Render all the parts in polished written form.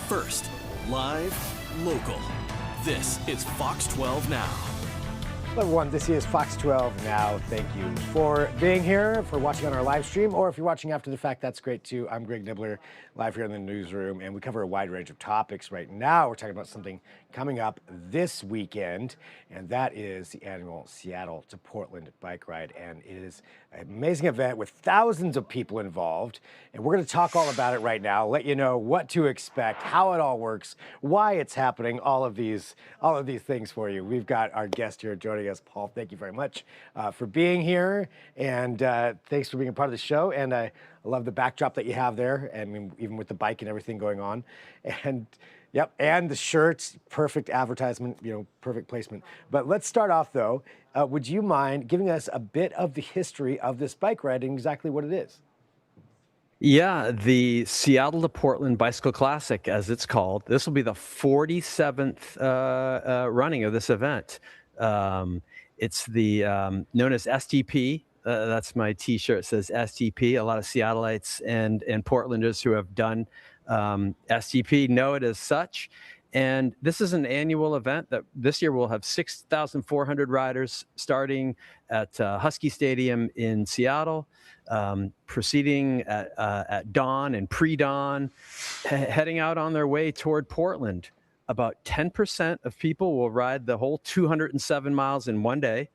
First, live, local. This is Fox 12 Now. Hello everyone, this is Fox 12 Now. Thank you for being here, for watching on our live stream, or if you're watching after the fact, that's great too. I'm Greg Nibbler, live here in the newsroom, and we cover a wide range of topics right now. We're talking about something coming up this weekend, and that is the annual Seattle to Portland bike ride, and it is an amazing event with thousands of people involved, and we're going to talk all about it right now, let you know what to expect, how it all works, why it's happening, all of these things for you. We've got our guest here joining us, Paul. Thank you very much for being here, and thanks for being a part of the show. And I love the backdrop that you have there, and even with the bike and everything going on. And yep, and the shirts, perfect advertisement, perfect placement. But let's start off though. Would you mind giving us a bit of the history of this bike ride and exactly what it is? Yeah, the Seattle to Portland Bicycle Classic, as it's called. This will be the 47th running of this event. It's the known as STP. That's my T-shirt. It says STP. A lot of Seattleites and Portlanders who have done STP know it as such. And this is an annual event that this year will have 6,400 riders starting at Husky Stadium in Seattle, proceeding at dawn and pre-dawn, heading out on their way toward Portland. About 10% of people will ride the whole 207 miles in one day.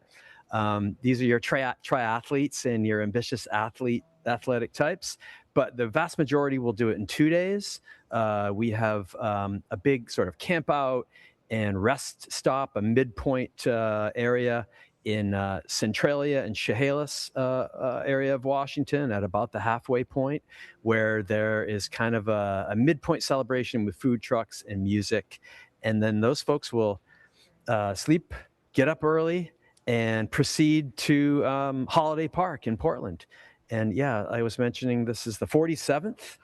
These are your triathletes and your ambitious athletic types, but the vast majority will do it in 2 days. We have a big sort of camp out and rest stop, a midpoint area in Centralia and Chehalis area of Washington at about the halfway point, where there is kind of a midpoint celebration with food trucks and music. And then those folks will sleep, get up early, and proceed to Holiday Park in Portland. And yeah, I was mentioning this is the 47th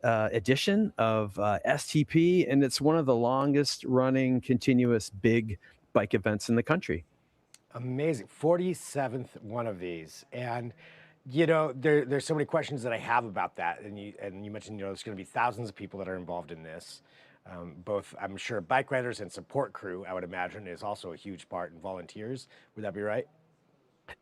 edition of STP, and it's one of the longest running continuous big bike events in the country. Amazing. 47th one of these. And, there's so many questions that I have about that. And you mentioned, there's going to be thousands of people that are involved in this. Both, I'm sure, bike riders and support crew, I would imagine, is also a huge part, and volunteers. Would that be right?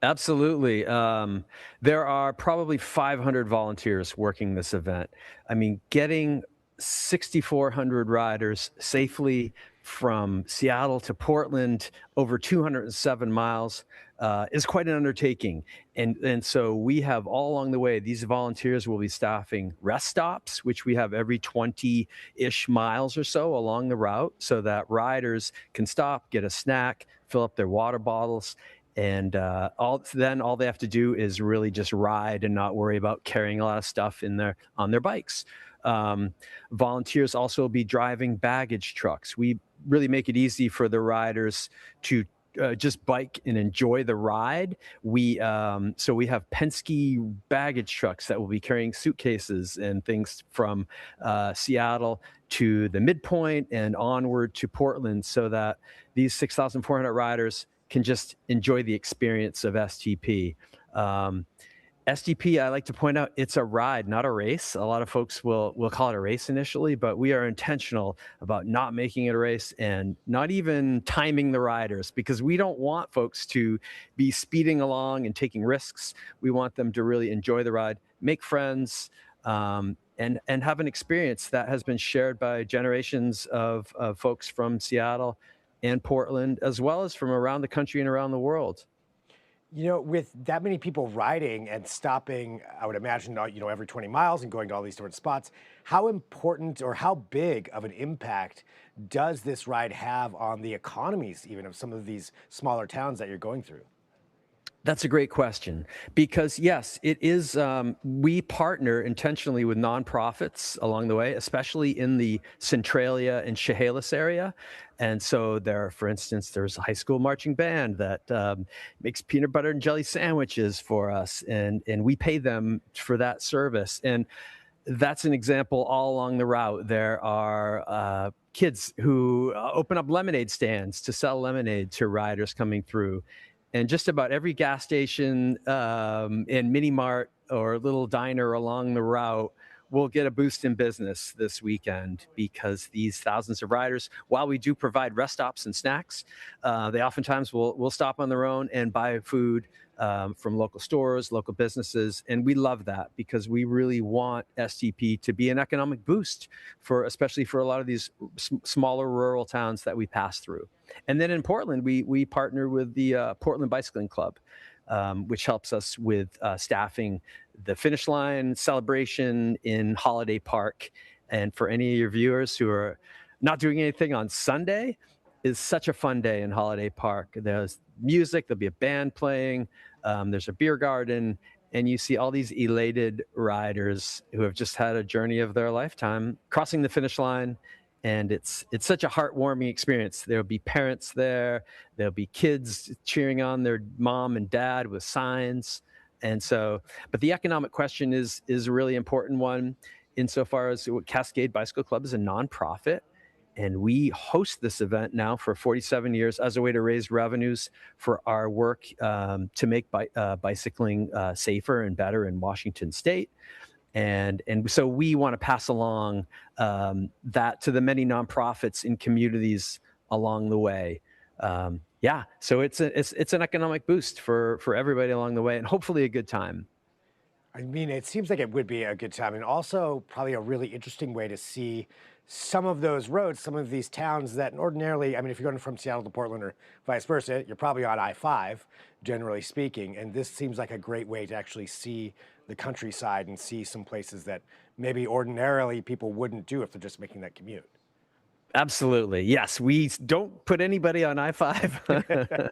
Absolutely. There are probably 500 volunteers working this event. I mean, getting 6,400 riders safely from Seattle to Portland over 207 miles is quite an undertaking. And so we have all along the way, these volunteers will be staffing rest stops, which we have every 20-ish miles or so along the route, so that riders can stop, get a snack, fill up their water bottles. And all they have to do is really just ride and not worry about carrying a lot of stuff on their bikes. Volunteers also will be driving baggage trucks. We really make it easy for the riders to just bike and enjoy the ride. So we have Penske baggage trucks that will be carrying suitcases and things from Seattle to the midpoint and onward to Portland, so that these 6,400 riders can just enjoy the experience of STP. STP, I like to point out, it's a ride, not a race. A lot of folks will call it a race initially, but we are intentional about not making it a race and not even timing the riders, because we don't want folks to be speeding along and taking risks. We want them to really enjoy the ride, make friends, and have an experience that has been shared by generations of folks from Seattle and Portland, as well as from around the country and around the world. With that many people riding and stopping, I would imagine, every 20 miles and going to all these different spots, how important or how big of an impact does this ride have on the economies, even of some of these smaller towns that you're going through? That's a great question, because yes, it is. We partner intentionally with nonprofits along the way, especially in the Centralia and Chehalis area. And so for instance, there's a high school marching band that makes peanut butter and jelly sandwiches for us, and we pay them for that service. And that's an example all along the route. There are kids who open up lemonade stands to sell lemonade to riders coming through. And just about every gas station and mini mart or little diner along the route will get a boost in business this weekend because these thousands of riders, while we do provide rest stops and snacks, they oftentimes will stop on their own and buy food from local stores, local businesses. And we love that because we really want STP to be an economic boost especially for a lot of these smaller rural towns that we pass through. And then in Portland, we partner with the Portland Bicycling Club, which helps us with staffing the finish line celebration in Holiday Park. And for any of your viewers who are not doing anything on Sunday, is such a fun day in Holiday Park. There's music, there'll be a band playing, there's a beer garden, and you see all these elated riders who have just had a journey of their lifetime crossing the finish line. And it's such a heartwarming experience. There'll be parents there, there'll be kids cheering on their mom and dad with signs. And so, but the economic question is a really important one insofar as Cascade Bicycle Club is a nonprofit. And we host this event now for 47 years as a way to raise revenues for our work to make bicycling safer and better in Washington State. And so we want to pass along that to the many nonprofits in communities along the way. So it's an economic boost for everybody along the way, and hopefully a good time. I mean, it seems like it would be a good time, and also probably a really interesting way to see some of those roads, some of these towns that ordinarily, I mean, if you're going from Seattle to Portland or vice versa, you're probably on I-5, generally speaking. And this seems like a great way to actually see the countryside and see some places that maybe ordinarily people wouldn't do if they're just making that commute. Absolutely. Yes. We don't put anybody on I-5.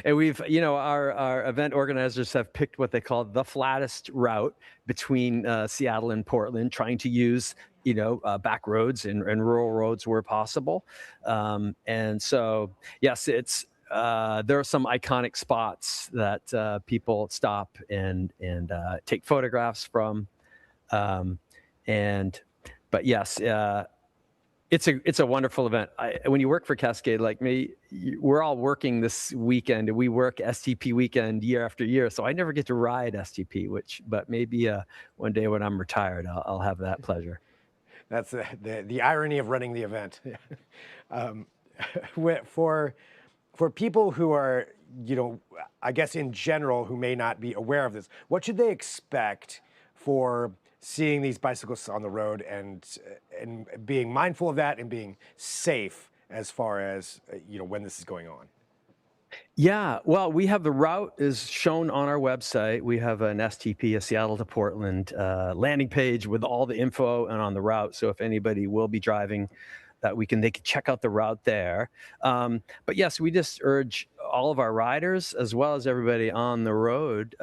And our event organizers have picked what they call the flattest route between Seattle and Portland, trying to use, back roads and rural roads where possible. And so, yes, there are some iconic spots that people stop and take photographs from. But yes, it's a wonderful event. When you work for Cascade like me, we're all working this weekend, and we work STP weekend year after year. So I never get to ride STP, but maybe one day when I'm retired, I'll have that pleasure. That's the irony of running the event. For people who are, I guess in general, who may not be aware of this, what should they expect for seeing these bicyclists on the road and being mindful of that and being safe as far as, when this is going on? Yeah, well, we have the route is shown on our website. We have an STP, a Seattle to Portland landing page with all the info and on the route. So if anybody will be driving, they can check out the route there. But yes, we just urge all of our riders, as well as everybody on the road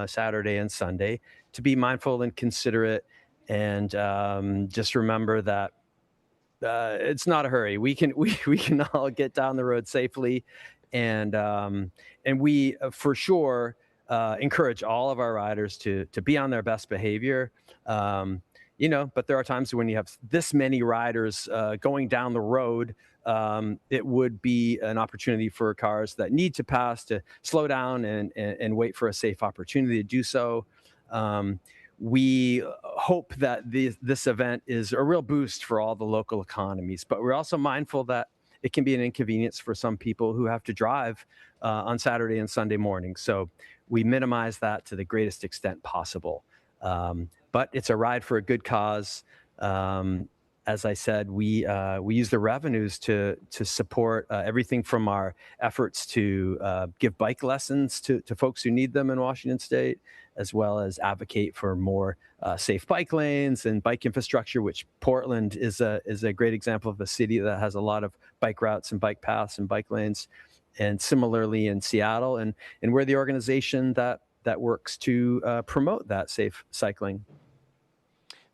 Saturday and Sunday, to be mindful and considerate, and just remember that it's not a hurry. We can all get down the road safely, and we for sure encourage all of our riders to be on their best behavior. But there are times when you have this many riders going down the road, it would be an opportunity for cars that need to pass to slow down and wait for a safe opportunity to do so. We hope that this event is a real boost for all the local economies, but we're also mindful that it can be an inconvenience for some people who have to drive on Saturday and Sunday morning. So we minimize that to the greatest extent possible. But it's a ride for a good cause. As I said, we use the revenues to support everything from our efforts to give bike lessons to folks who need them in Washington State, as well as advocate for more safe bike lanes and bike infrastructure, which Portland is a great example of a city that has a lot of bike routes and bike paths and bike lanes. And similarly in Seattle, and we're the organization that works to promote that safe cycling.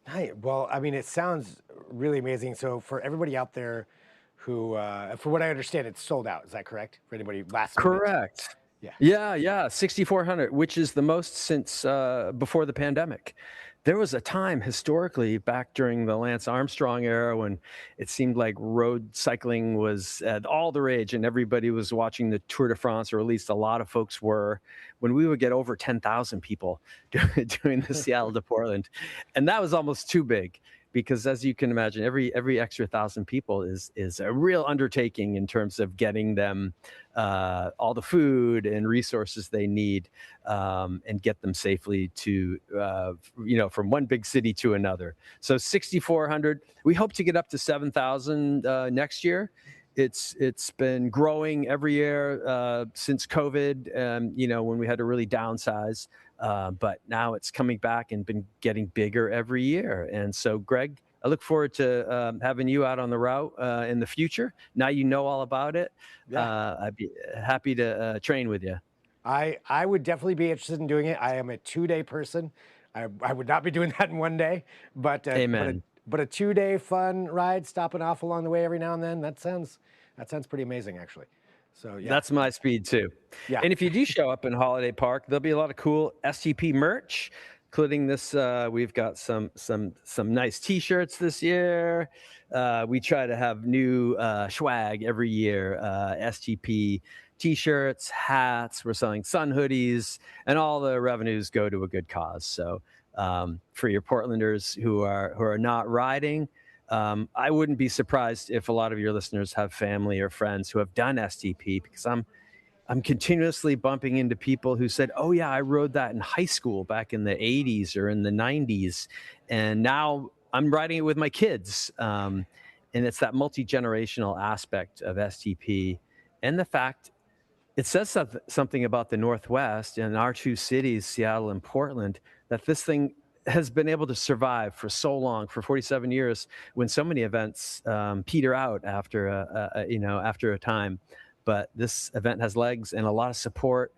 Right. Well, I mean, it sounds really amazing. So for everybody out there who, for what I understand, it's sold out. Is that correct? For anybody last minute? Correct. Yeah. 6,400, which is the most since before the pandemic. There was a time historically back during the Lance Armstrong era when it seemed like road cycling was all the rage and everybody was watching the Tour de France, or at least a lot of folks were, when we would get over 10,000 people doing the Seattle to Portland. And that was almost too big because, as you can imagine, every extra 1,000 people is a real undertaking in terms of getting them all the food and resources they need, and get them safely to from one big city to another. So 6,400. We hope to get up to 7,000 next year. It's been growing every year since COVID, when we had to really downsize. But now it's coming back and been getting bigger every year. And so, Greg, I look forward to having you out on the route in the future. Now you know all about it. Yeah. I'd be happy to train with you. I would definitely be interested in doing it. I am a 2-day person. I would not be doing that in one day, Amen. but a 2-day fun ride, stopping off along the way every now and then. That sounds pretty amazing, actually. So yeah, That's my speed too. yeah. And if you do show up in Holiday Park, there'll be a lot of cool STP merch, including this. We've got some nice T-shirts this year. We try to have new swag every year. STP T-shirts, hats. We're selling sun hoodies, and all the revenues go to a good cause. So for your Portlanders who are not riding, I wouldn't be surprised if a lot of your listeners have family or friends who have done STP, because I'm continuously bumping into people who said, "Oh yeah, I rode that in high school back in the '80s or in the '90s, and now I'm riding it with my kids." And it's that multi-generational aspect of STP, and the fact it says something about the Northwest and our two cities, Seattle and Portland, that this thing has been able to survive for so long, for 47 years, when so many events peter out after after a time. But this event has legs and a lot of support.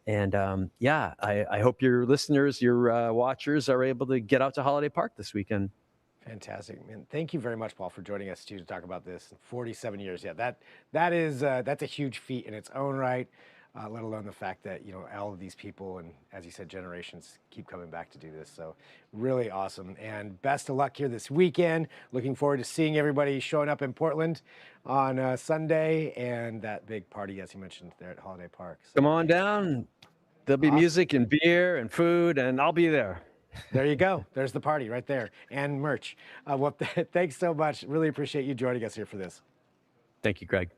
And I hope your listeners, your watchers, are able to get out to Holiday Park this weekend. Fantastic, man. Thank you very much, Paul, for joining us too to talk about this. 47 years, yeah, that's a huge feat in its own right. Let alone the fact that all of these people and, as you said, generations keep coming back to do this. So really awesome, and best of luck here this weekend. Looking forward to seeing everybody showing up in Portland on Sunday, and that big party, as you mentioned, there at Holiday Park. So Come on down. There'll be awesome. music and beer and food, and I'll be there. There you go. There's the party right there, and merch. Well, thanks so much. Really appreciate you joining us here for this. Thank you, Greg.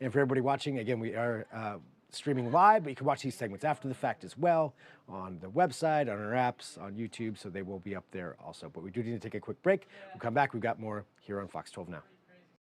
And for everybody watching, again, we are streaming live, but you can watch these segments after the fact as well on the website, on our apps, on YouTube, so they will be up there also. But we do need to take a quick break. We'll come back. We've got more here on Fox 12 Now.